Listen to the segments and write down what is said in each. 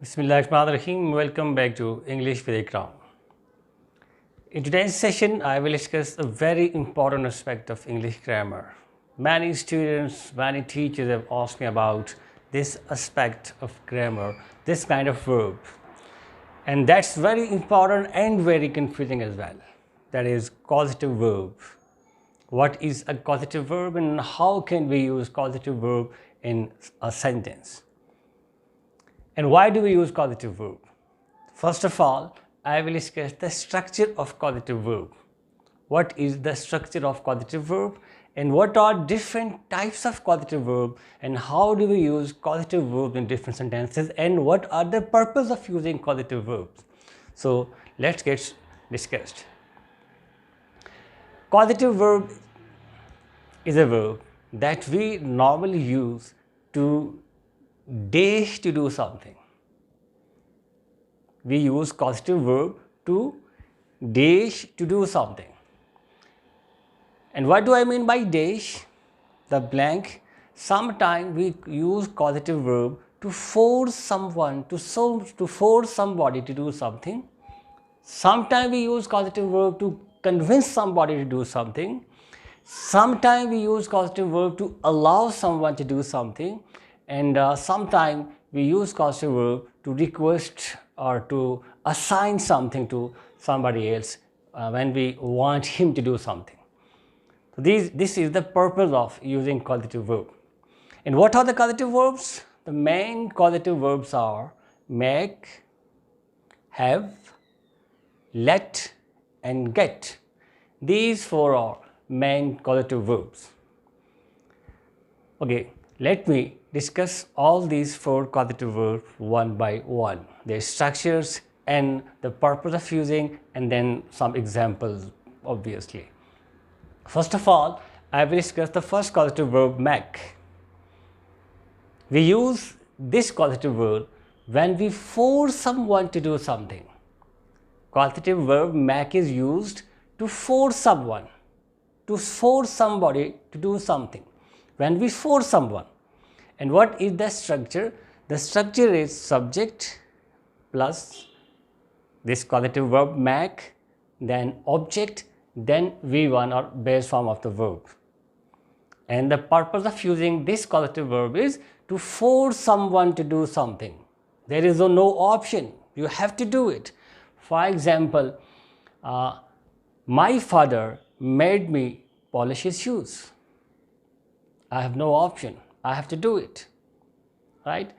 Bismillahirrahmanirrahim. Welcome back to English with Ikram. In today's session, I will discuss a very important aspect of English grammar. Many students, many teachers have asked me about this aspect of grammar, this kind of verb. And that's very important and very confusing as well. That is causative verb. What is a causative verb and how can we use causative verb in a sentence? And why do we use causative verb? First of all, I will discuss the structure of causative verb. What is the structure of causative verb and what are different types of causative verb and how do we use causative verb in different sentences and what are the purpose of using causative verbs? So let's get discussed. Causative verb is a verb that we normally use to dash to do something. We use causative verb to dash to do something. And what do I mean by dash? The blank. Sometimes we use causative verb to force someone, to force somebody to do something. Sometimes we use causative verb to convince somebody to do something. Sometimes we use causative verb to allow someone to do something. And sometimes we use causative verb to request or to assign something to somebody else when we want him to do something. So this is the purpose of using causative verb. And what are the causative verbs? The main causative verbs are make, have, let and get. These four are main causative verbs. Okay, let me discuss all these four causative verbs one by one, their structures and the purpose of using, and then some examples obviously. First of all, I will discuss the first causative verb make. We use this causative verb when we force someone to do something. Causative verb make is used to force someone, to force somebody to do something. When we force someone. And what is the structure? The structure is subject plus this causative verb make, then object, then V1 or base form of the verb. And the purpose of using this causative verb is to force someone to do something. There is no option. You have to do it. For example, my father made me polish his shoes. I have no option. I have to do it, right?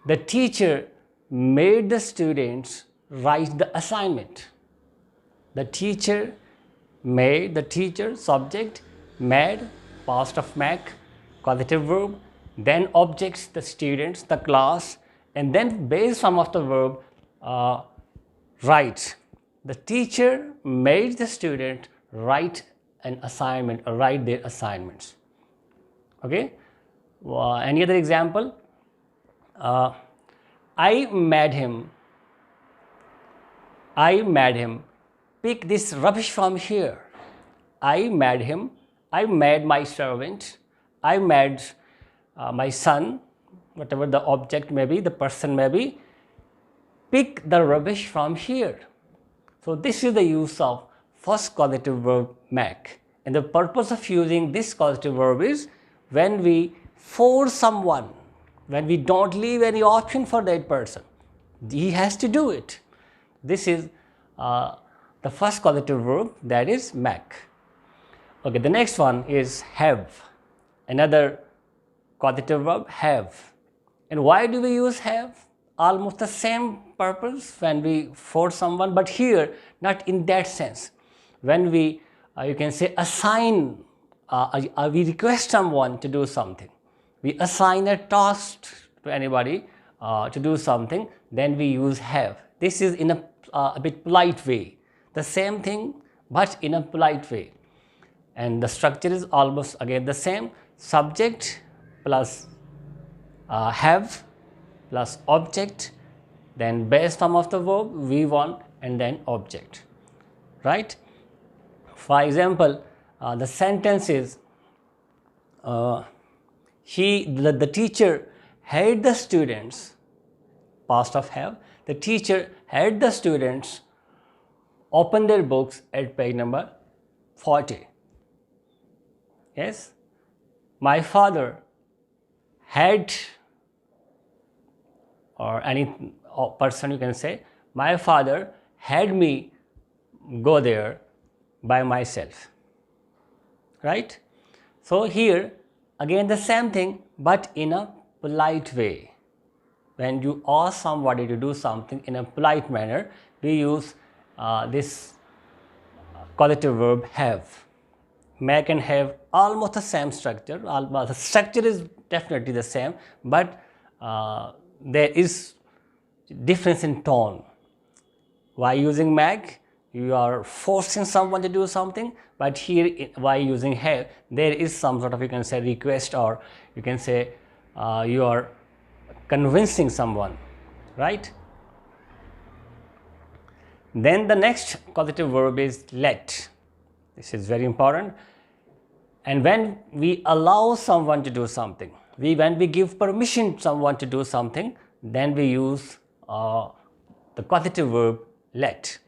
The teacher made the students write the assignment. The teacher made, the teacher, subject, made, past of make, causative verb, then objects, the students, the class, and then base form of the verb, write. The teacher made the student write an assignment or write their assignments. Okay? Any other example? I made him pick this rubbish from here. I made my servant, I made my son, whatever the object may be, the person may be, pick the rubbish from here. So this is the use of first causative verb make. And the purpose of using this causative verb is when we force someone, when we don't leave any option for that person, he has to do it. This is the first causative verb, that is make. Okay, the next one is have. Another causative verb, have. And why do we use have? Almost the same purpose when we force someone, but here not in that sense. When we, you can say assign, we request someone to do something. We assign a task to anybody to do something, then we use have. This is in a bit polite way. The same thing, but in a polite way. And the structure is almost again the same. Subject plus have plus object, then base form of the verb, V1, and then object. Right? For example, the sentence is, the teacher had the students past of have. The teacher had the students open their books at page number 40. Yes, my father had, or any person you can say, my father had me go there by myself, right? So here again the same thing, but in a polite way. When you ask somebody to do something in a polite manner, we use this causative verb have. Make and have almost the same structure. The structure is definitely the same, but there is difference in tone. While using make, you are forcing someone to do something, but here while using have, there is some sort of, you can say, request, or you can say you are convincing someone, right? Then the next causative verb is let. This is very important. And when we allow someone to do something, when we give permission to someone to do something, then we use the causative verb let.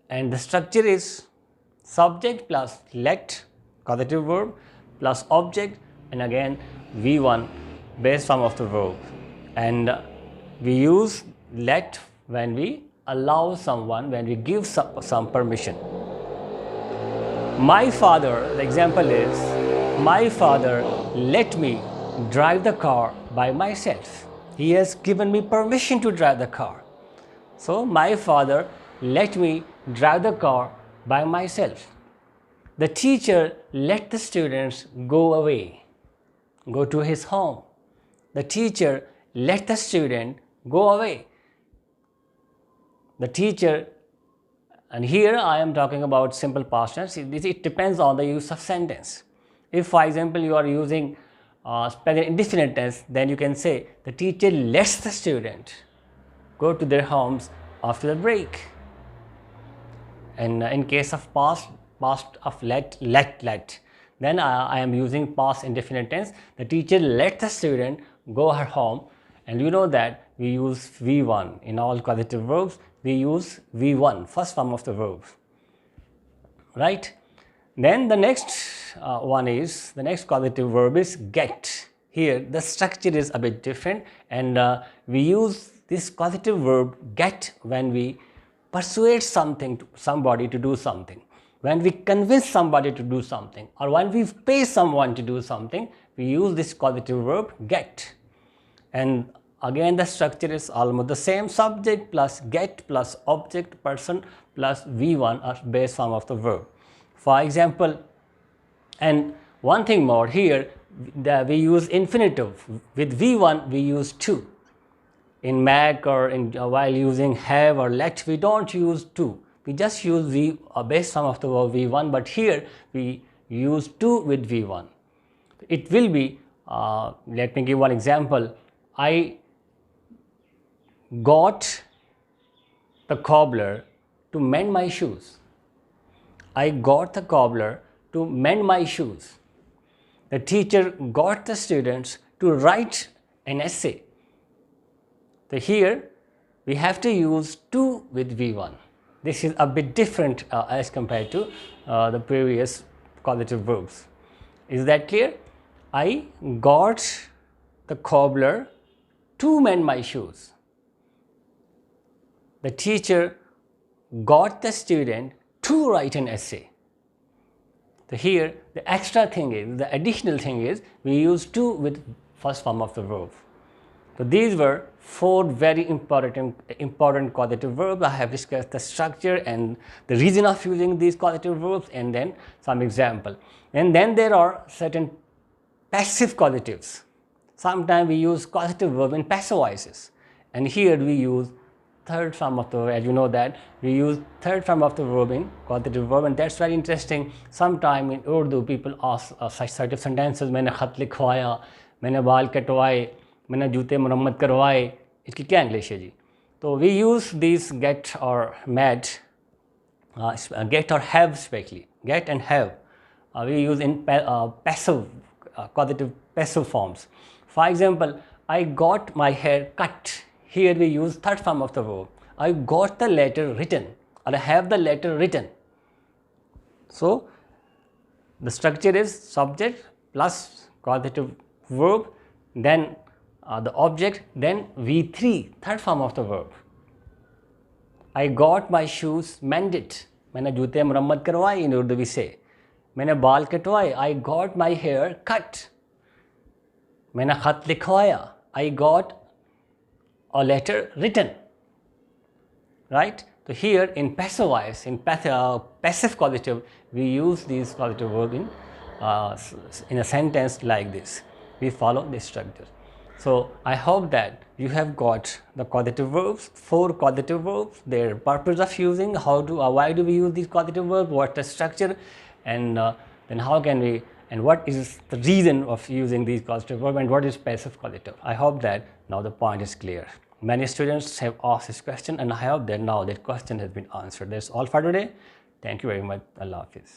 And the structure is subject plus let, causative verb, plus object, and again V1, base form of the verb. And we use let when we allow someone, when we give some permission. My father, the example is, my father let me drive the car by myself. He has given me permission to drive the car. So my father let me drive the car by myself. The teacher let the students go away, go to his home. The teacher let the student go away. The teacher, and here I am talking about simple past tense. It depends on the use of sentence. If, for example, you are using present indefinite tense, then you can say the teacher lets the student go to their homes after the break. And in case of past of let, then I am using past indefinite tense. The teacher let the student go her home, and you know that we use V1 in all causative verbs. We use V1, first form of the verb, right? Then the next the next causative verb is get. Here the structure is a bit different, and we use this causative verb get when we persuade somebody to do something, when we convince somebody to do something, or when we pay someone to do something, we use this causative verb get. And again the structure is almost the same, subject plus get plus object, person plus V1 or base form of the verb. For example, and one thing more, here we use infinitive. With V1 we use to. In make or while using have or let, we don't use to. We just use base form of the verb V1, but here we use to with V1. It will be, let me give one example. I got the cobbler to mend my shoes. I got the cobbler to mend my shoes. The teacher got the students to write an essay. So here we have to use to with V1. This is a bit different as compared to the previous causative verbs. Is that clear? I got the cobbler to mend my shoes. The teacher got the student to write an essay. So here the extra thing is, the additional thing is, we use to with first form of the verb. So these were 4 very important causative verbs. I have discussed the structure and the reason of using these causative verbs, and then some example. And then there are certain passive causatives. Sometimes we use causative verb in passive voices, and here we use third form of the verb. As you know that we use third form of the verb in causative verb, and that's very interesting. Sometime in Urdu people ask such sort of sentences, मैंने खत लिखवाया, मैंने बाल कटवाए, मैंने जूते मरम्मत करवाए. इसकी क्या इंग्लिश है जी? तो we use these get or mad, get or have, especially get and have, we use in passive, causative passive forms. For example, I got my hair cut Here we use third form of the verb. I got the letter written, or I have the letter written. So the structure is subject plus causative verb, then the object, then V3, third form of the verb. I got my shoes mended. मैंने जूते मरम्मत करवाई, in Urdu we say. मैंने बाल कटवाए, I got my hair cut. मैंने खत लिखवाया, I got a letter written. Right? So here in passive voice, in passive causative, we use these causative verbs in a sentence like this. We follow this structure. So I hope that you have got the causative verbs, 4 causative verbs, their purpose of using, why do we use these causative verbs, what's the structure, and then how can we, and what is the reason of using these causative verbs, and what is passive causative. I hope that now the point is clear. Many students have asked this question, and I hope that now that question has been answered. That's all for today. Thank you very much. Allah Hafiz.